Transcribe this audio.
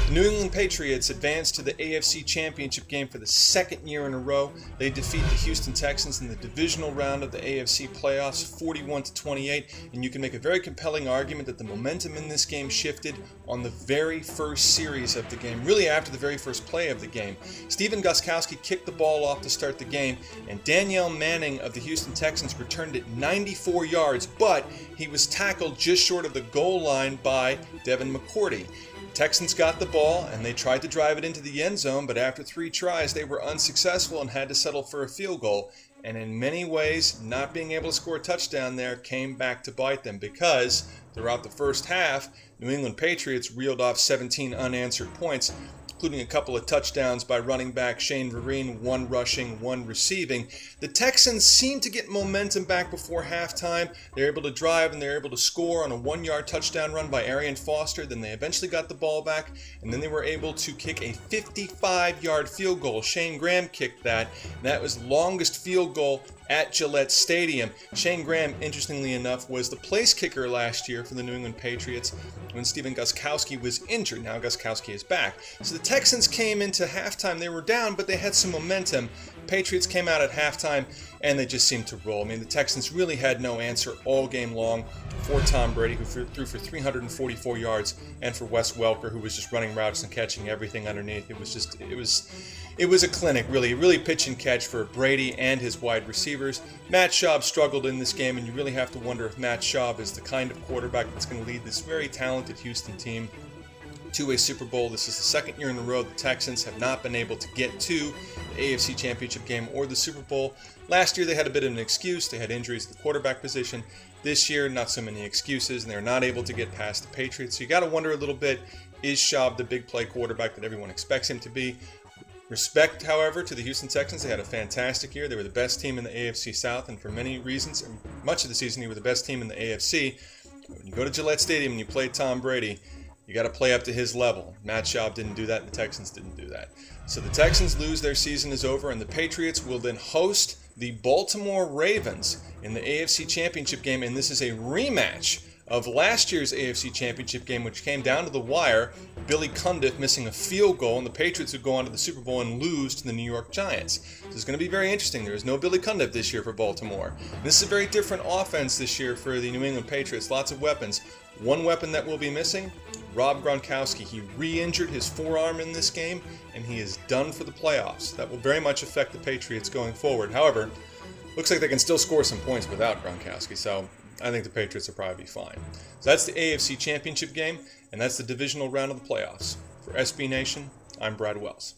The New England Patriots advanced to the AFC Championship game for the second year in a row. They defeat the Houston Texans in the divisional round of the AFC playoffs 41-28, and you can make a very compelling argument that the momentum in this game shifted on the very first series of the game, really after the very first play of the game. Stephen Gostkowski kicked the ball off to start the game, and Danielle Manning of the Houston Texans returned it 94 yards, but he was tackled just short of the goal line by Devin McCourty. Texans got the ball and they tried to drive it into the end zone, but after 3 tries they were unsuccessful and had to settle for a field goal. And in many ways, not being able to score a touchdown there came back to bite them, because throughout the first half, New England Patriots reeled off 17 unanswered points, including a couple of touchdowns by running back Shane Vereen, 1 rushing, 1 receiving. The Texans seemed to get momentum back before halftime. They were able to drive and they were able to score on a 1-yard touchdown run by Arian Foster. Then they eventually got the ball back, and then they were able to kick a 55-yard field goal. Shane Graham kicked that, and that was the longest field goal at Gillette Stadium. Shane Graham, interestingly enough, was the place kicker last year for the New England Patriots when Stephen Gostkowski was injured. Now Gostkowski is back. So the Texans came into halftime. They were down, but they had some momentum. Patriots came out at halftime, and they just seemed to roll. I mean, the Texans really had no answer all game long for Tom Brady, who threw for 344 yards, and for Wes Welker, who was just running routes and catching everything underneath. It was a clinic, really pitch and catch for Brady and his wide receivers. Matt Schaub struggled in this game, and you really have to wonder if Matt Schaub is the kind of quarterback that's going to lead this very talented Houston team to a Super Bowl. This is the second year in a row the Texans have not been able to get to the AFC Championship game or the Super Bowl. Last year they had a bit of an excuse. They had injuries at the quarterback position. This year, not so many excuses, and they're not able to get past the Patriots. So you got to wonder a little bit, is Schaub the big play quarterback that everyone expects him to be? Respect, however, to the Houston Texans. They had a fantastic year. They were the best team in the AFC South, and for many reasons, and much of the season, they were the best team in the AFC. When you go to Gillette Stadium and you play Tom Brady, you got to play up to his level. Matt Schaub didn't do that, and the Texans didn't do that. So the Texans lose, their season is over, and the Patriots will then host the Baltimore Ravens in the AFC Championship game, and this is a rematch of last year's AFC Championship game, which came down to the wire. Billy Cundiff missing a field goal, and the Patriots would go on to the Super Bowl and lose to the New York Giants. So it's going to be very interesting. There is no Billy Cundiff this year for Baltimore. And this is a very different offense this year for the New England Patriots. Lots of weapons. One weapon that will be missing, Rob Gronkowski. He re-injured his forearm in this game, and he is done for the playoffs. That will very much affect the Patriots going forward. However, looks like they can still score some points without Gronkowski, so I think the Patriots will probably be fine. So that's the AFC Championship game, and that's the divisional round of the playoffs. For SB Nation, I'm Brad Wells.